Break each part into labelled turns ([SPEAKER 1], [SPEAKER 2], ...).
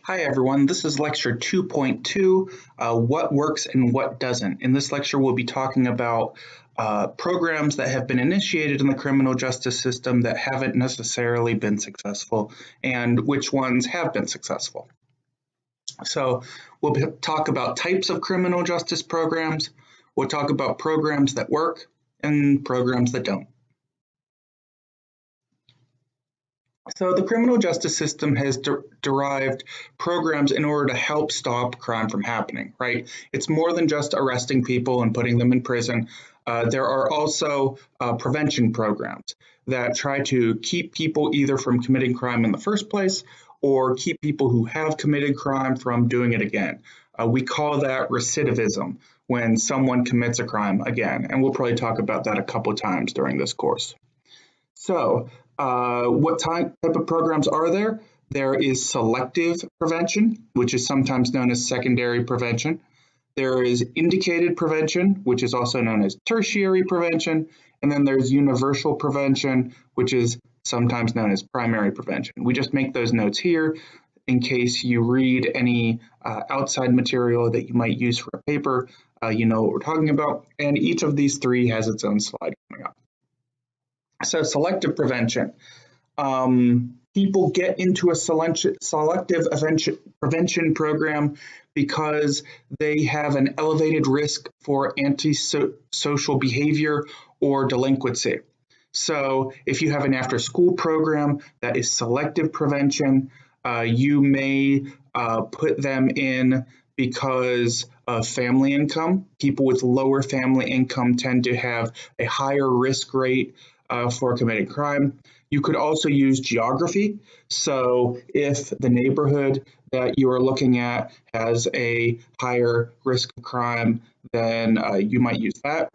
[SPEAKER 1] Hi everyone, this is lecture 2.2, what works and what doesn't. In this lecture we'll be talking about programs that have been initiated in the criminal justice system that haven't necessarily been successful and which ones have been successful. So we'll talk about types of criminal justice programs, we'll talk about programs that work and programs that don't. So the criminal justice system has derived programs in order to help stop crime from happening, right? It's more than just arresting people and putting them in prison. There are also prevention programs that try to keep people either from committing crime in the first place or keep people who have committed crime from doing it again. We call that recidivism when someone commits a crime again, and we'll probably talk about that a couple times during this course. So, what type of programs are there? There is selective prevention, which is sometimes known as secondary prevention. There is indicated prevention, which is also known as tertiary prevention. And then there's universal prevention, which is sometimes known as primary prevention. We just make those notes here in case you read any outside material that you might use for a paper. You know what we're talking about. And each of these three has its own slide coming up. So selective prevention. People get into a selective prevention program because they have an elevated risk for antisocial behavior or delinquency. So if you have an after-school program that is selective prevention, you may put them in because of family income. People with lower family income tend to have a higher risk rate for committing crime. You could also use geography. So if the neighborhood that you are looking at has a higher risk of crime, then you might use that.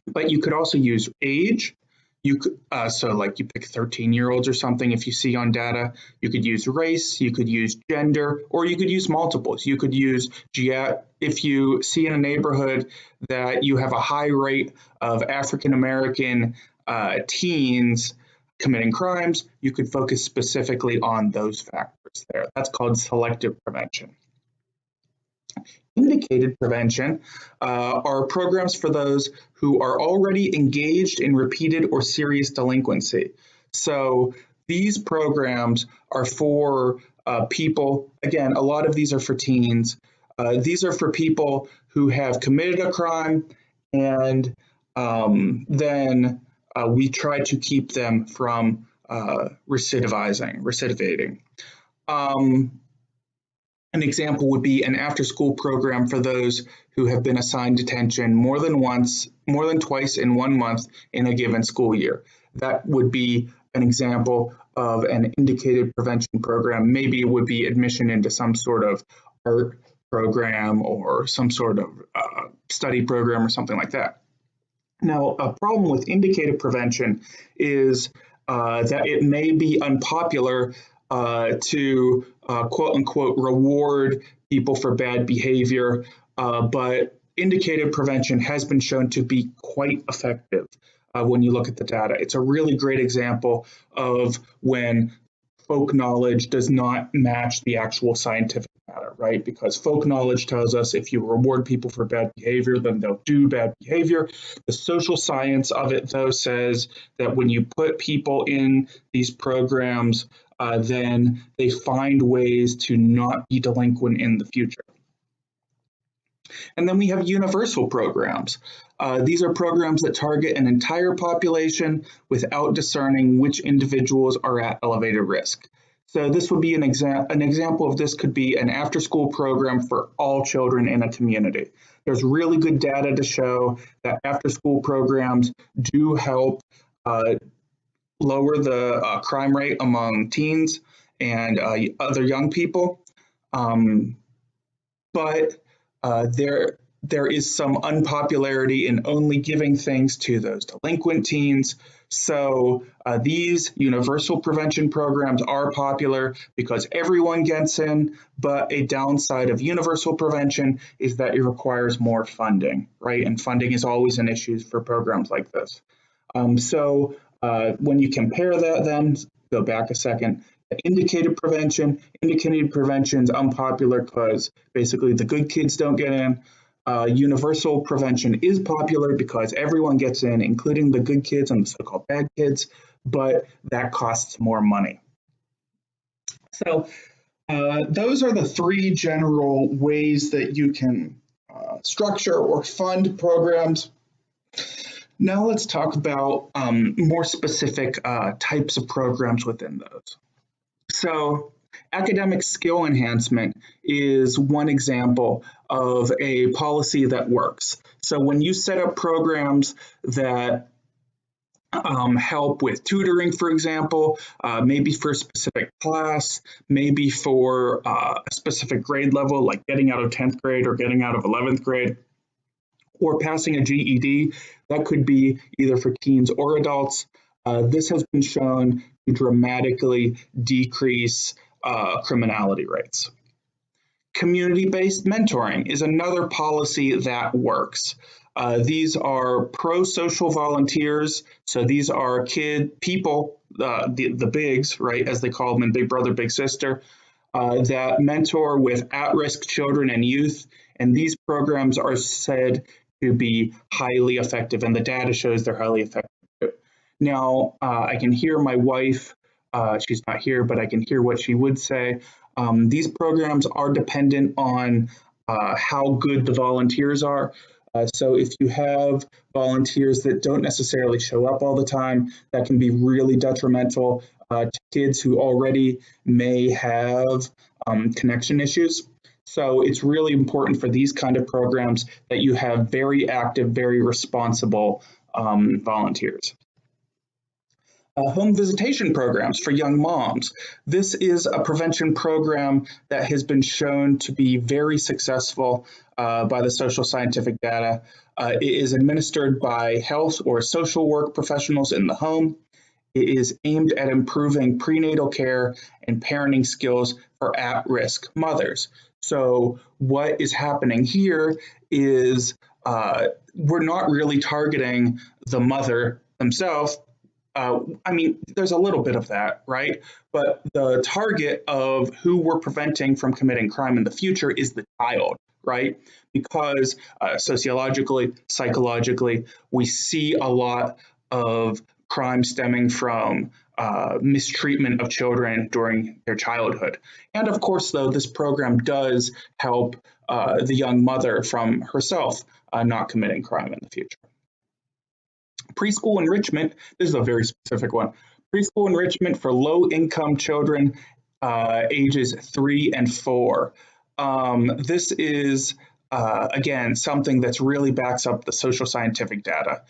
[SPEAKER 1] But you could also use age. You could, so like you pick 13-year-olds or something if you see on data. You could use race, you could use gender, or you could use multiples. You could use, if you see in a neighborhood that you have a high rate of African-American teens committing crimes, you could focus specifically on those factors there. That's called selective prevention. Indicated prevention are programs for those who are already engaged in repeated or serious delinquency. So these programs are for people, again, a lot of these are for teens. These are for people who have committed a crime and then we try to keep them from recidivating. An example would be an after-school program for those who have been assigned detention more than twice in 1 month in a given school year. That would be an example of an indicated prevention program. Maybe it would be admission into some sort of art program or some sort of study program or something like that. Now, a problem with indicated prevention is that it may be unpopular to quote unquote reward people for bad behavior, but indicated prevention has been shown to be quite effective when you look at the data. It's a really great example of when folk knowledge does not match the actual scientific data, right? Because folk knowledge tells us if you reward people for bad behavior, then they'll do bad behavior. The social science of it, though, says that when you put people in these programs, then they find ways to not be delinquent in the future. And then we have universal programs. These are programs that target an entire population without discerning which individuals are at elevated risk. So this would be an example of this could be an after-school program for all children in a community. There's really good data to show that after-school programs do help lower the crime rate among teens and other young people. But there is some unpopularity in only giving things to those delinquent teens. So these universal prevention programs are popular because everyone gets in, but a downside of universal prevention is that it requires more funding, right? And funding is always an issue for programs like this. When you compare that then, go back a second, Indicated prevention. Indicated prevention is unpopular because basically the good kids don't get in. Universal prevention is popular because everyone gets in, including the good kids and the so-called bad kids, but that costs more money. So those are the three general ways that you can structure or fund programs. Now let's talk about more specific types of programs within those. So academic skill enhancement is one example of a policy that works. So when you set up programs that help with tutoring, for example, maybe for a specific class, maybe for a specific grade level, like getting out of 10th grade or getting out of 11th grade, or passing a GED, that could be either for teens or adults. This has been shown to dramatically decrease criminality rates. Community-based mentoring is another policy that works. These are pro-social volunteers, so these are people, the bigs, right, as they call them in Big Brother, Big Sister, that mentor with at-risk children and youth, and these programs are said to be highly effective, and the data shows they're highly effective. Now, I can hear my wife, she's not here, but I can hear what she would say. These programs are dependent on how good the volunteers are. So if you have volunteers that don't necessarily show up all the time, that can be really detrimental to kids who already may have connection issues. So it's really important for these kind of programs that you have very active, very responsible volunteers. Home visitation programs for young moms. This is a prevention program that has been shown to be very successful by the social scientific data. It is administered by health or social work professionals in the home. It is aimed at improving prenatal care and parenting skills for at-risk mothers. So what is happening here is we're not really targeting the mother themselves. I mean, there's a little bit of that, right? But the target of who we're preventing from committing crime in the future is the child, right? Because sociologically, psychologically, we see a lot of crime stemming from mistreatment of children during their childhood. And of course, though, this program does help the young mother from herself not committing crime in the future. Preschool enrichment, this is a very specific one. Preschool enrichment for low-income children ages 3 and 4. This is, again, something that's really backs up the social scientific data.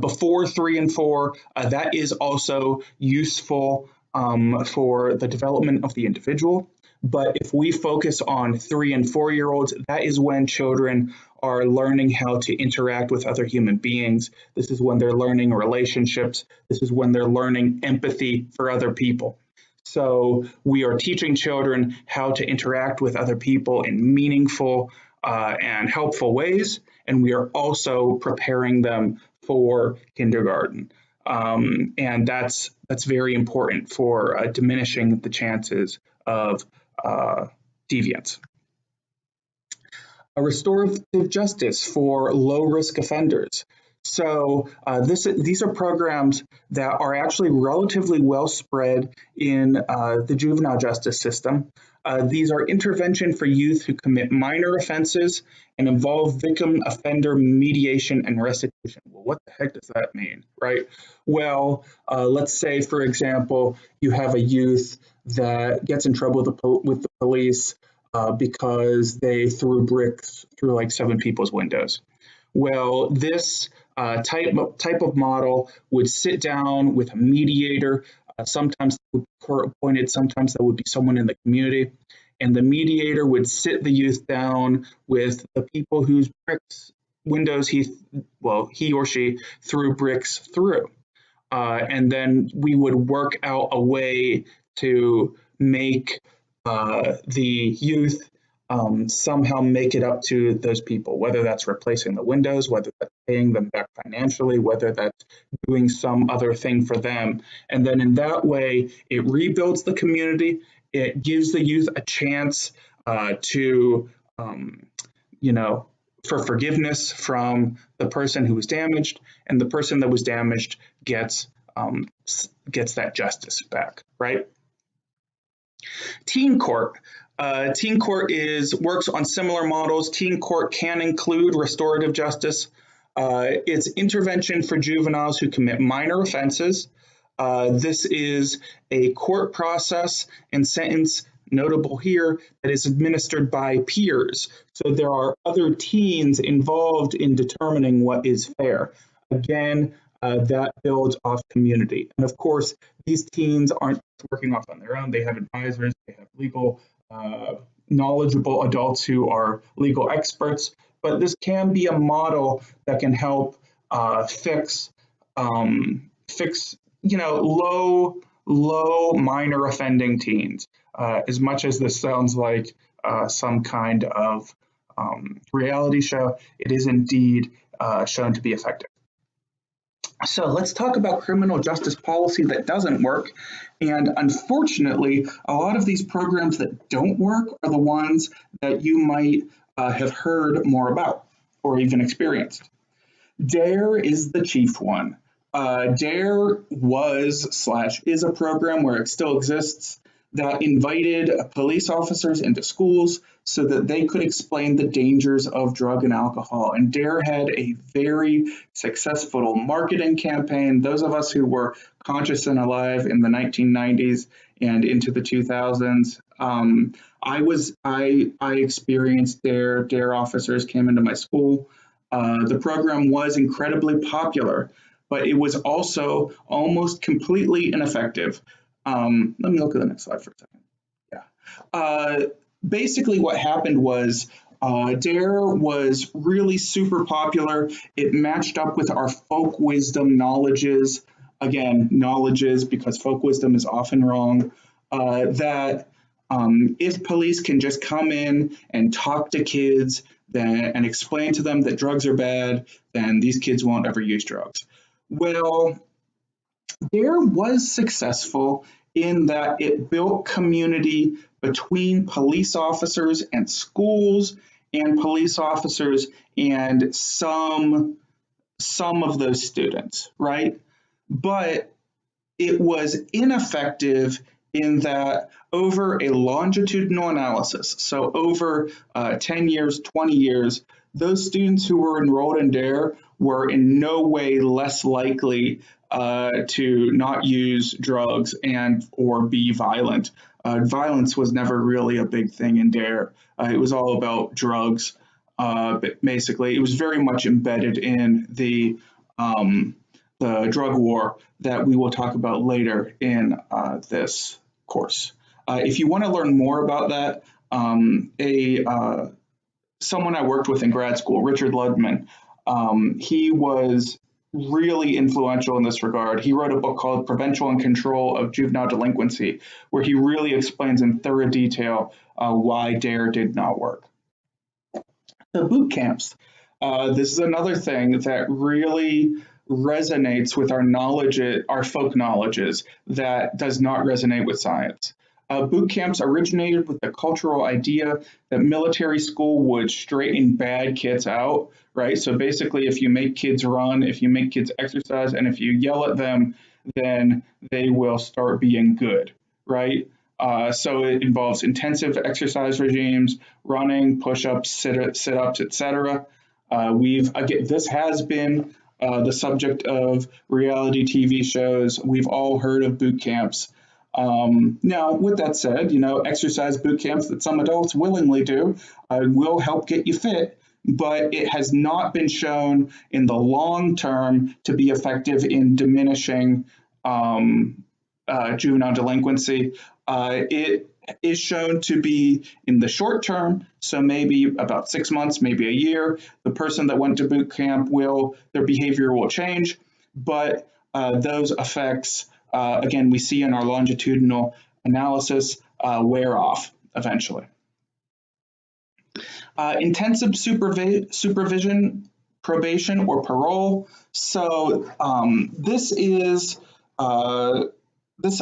[SPEAKER 1] Before 3 and 4, that is also useful for the development of the individual. But if we focus on 3 and 4-year-olds, that is when children are learning how to interact with other human beings. This is when they're learning relationships. This is when they're learning empathy for other people. So we are teaching children how to interact with other people in meaningful and helpful ways, and we are also preparing them for kindergarten. And that's very important for diminishing the chances of deviance. A restorative justice for low-risk offenders. So these are programs that are actually relatively well spread in the juvenile justice system. These are intervention for youth who commit minor offenses and involve victim offender mediation and restitution. Well, what the heck does that mean, right? Well, let's say, for example, you have a youth that gets in trouble with the police because they threw bricks through like 7 people's windows. Well, this type of model would sit down with a mediator. Sometimes court appointed, sometimes that would be someone in the community. And the mediator would sit the youth down with the people whose windows he or she threw bricks through. And then we would work out a way to make the youth somehow make it up to those people, whether that's replacing the windows, whether that's paying them back financially, whether that's doing some other thing for them. And then in that way, it rebuilds the community. It gives the youth a chance to, you know, for forgiveness from the person who was damaged, and the person that was damaged gets that justice back, right? Teen court. Teen court works on similar models. Teen court can include restorative justice. It's intervention for juveniles who commit minor offenses. This is a court process and sentence, notable here, that is administered by peers. So there are other teens involved in determining what is fair. Again, that builds off community. And of course, these teens aren't working off on their own. They have advisors, they have legal, knowledgeable adults who are legal experts. But this can be a model that can help fix, low minor offending teens. As much as this sounds like some kind of reality show, it is indeed shown to be effective. So let's talk about criminal justice policy that doesn't work. And unfortunately, a lot of these programs that don't work are the ones that you might have heard more about or even experienced. DARE is the chief one. DARE was/is a program where it still exists that invited police officers into schools so that they could explain the dangers of drug and alcohol. And DARE had a very successful marketing campaign. Those of us who were conscious and alive in the 1990s and into the 2000s, I experienced DARE. DARE officers came into my school. The program was incredibly popular, but it was also almost completely ineffective. Let me look at the next slide for a second. Yeah. Basically, what happened was DARE was really super popular. It matched up with our folk wisdom knowledges. Again, knowledges, because folk wisdom is often wrong. That if police can just come in and talk to kids and explain to them that drugs are bad, then these kids won't ever use drugs. Well, DARE was successful in that it built community between police officers and schools, and police officers and some of those students, right? But it was ineffective in that over a longitudinal analysis, so over 10 years, 20 years, those students who were enrolled in DARE were in no way less likely to not use drugs and or be violent. Violence was never really a big thing in DARE. It was all about drugs. But basically, it was very much embedded in the drug war that we will talk about later in this course. If you want to learn more about that, someone I worked with in grad school, Richard Ludman, he was really influential in this regard. He wrote a book called Prevention and Control of Juvenile Delinquency, where he really explains in thorough detail why DARE did not work. The boot camps. This is another thing that really resonates with our knowledge, our folk knowledges, that does not resonate with science. Boot camps originated with the cultural idea that military school would straighten bad kids out, right? So basically, if you make kids run, if you make kids exercise, and if you yell at them, then they will start being good, right? So it involves intensive exercise regimes, running, push-ups, sit-ups, etc. This has been the subject of reality TV shows. We've all heard of boot camps. Now, with that said, exercise boot camps that some adults willingly do will help get you fit, but it has not been shown in the long term to be effective in diminishing juvenile delinquency. It is shown to be in the short term, so maybe about 6 months, maybe a year, the person that went to boot camp their behavior will change, but those effects, again, we see in our longitudinal analysis, wear off eventually. Intensive supervision, probation, or parole. So this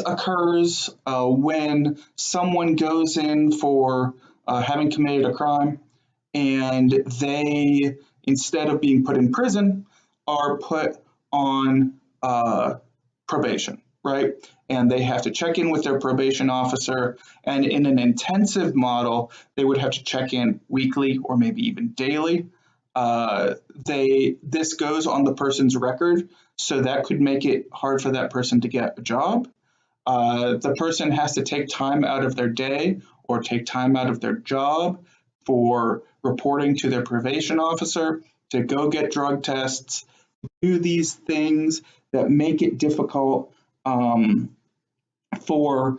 [SPEAKER 1] occurs when someone goes in for having committed a crime, and they, instead of being put in prison, are put on probation, right? And they have to check in with their probation officer. And in an intensive model, they would have to check in weekly or maybe even daily. This goes on the person's record, so that could make it hard for that person to get a job. The person has to take time out of their day or take time out of their job for reporting to their probation officer, to go get drug tests, do these things that make it difficult for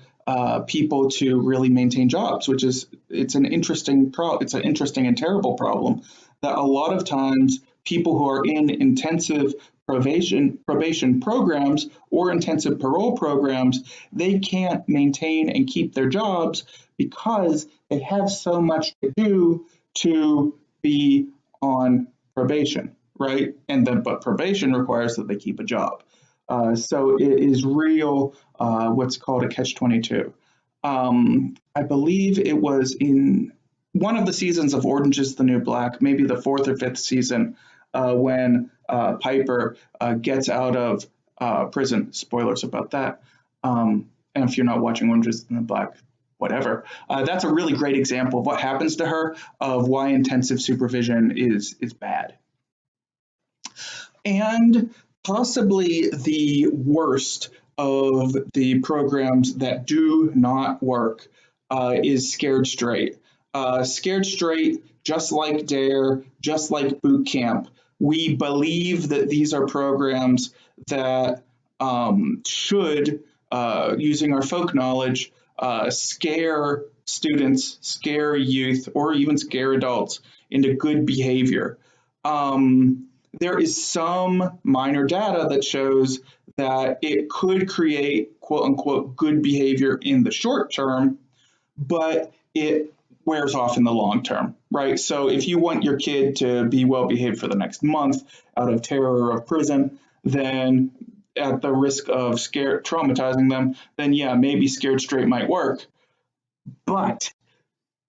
[SPEAKER 1] people to really maintain jobs, which is it's an interesting and terrible problem that a lot of times people who are in intensive probation programs or intensive parole programs, they can't maintain and keep their jobs because they have so much to do to be on probation, right? And then, but probation requires that they keep a job. So it is real, what's called a catch-22. I believe it was in one of the seasons of Orange is the New Black, maybe the fourth or fifth season, when Piper gets out of prison. Spoilers about that. And if you're not watching Orange is the New Black, whatever. That's a really great example of what happens to her, of why intensive supervision is bad. And possibly the worst of the programs that do not work is Scared Straight. Scared Straight, just like DARE, just like Boot Camp, we believe that these are programs that should, using our folk knowledge, scare students, scare youth, or even scare adults into good behavior. There is some minor data that shows that it could create quote unquote good behavior in the short term, but it wears off in the long term, right? So if you want your kid to be well behaved for the next month out of terror of prison, then at the risk of traumatizing them, then yeah, maybe Scared Straight might work. But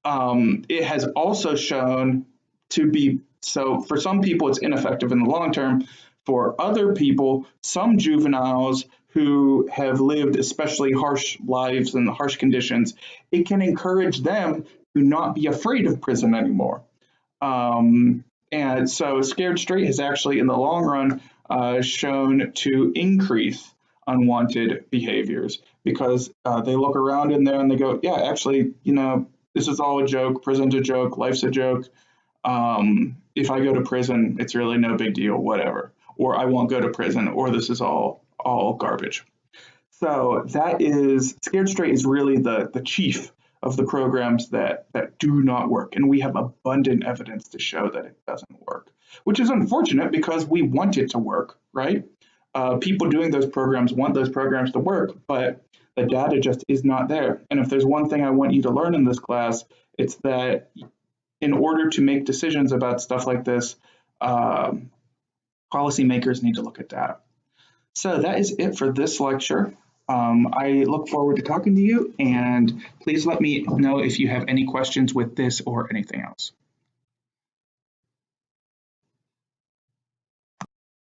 [SPEAKER 1] it has also shown to be, so for some people it's ineffective in the long term. For other people, some juveniles who have lived especially harsh lives and harsh conditions, it can encourage them to not be afraid of prison anymore. And so Scared Straight has actually, in the long run, shown to increase unwanted behaviors because they look around in there and they go, yeah, actually, you know, this is all a joke, prison's a joke, life's a joke. If I go to prison, it's really no big deal, whatever. Or I won't go to prison, or this is all garbage. So that is, Scared Straight is really the chief of the programs that do not work. And we have abundant evidence to show that it doesn't work, which is unfortunate because we want it to work, right? People doing those programs want those programs to work, but the data just is not there. And if there's one thing I want you to learn in this class, it's that in order to make decisions about stuff like this, policymakers need to look at data. So that is it for this lecture. I look forward to talking to you, and please let me know if you have any questions with this or anything else.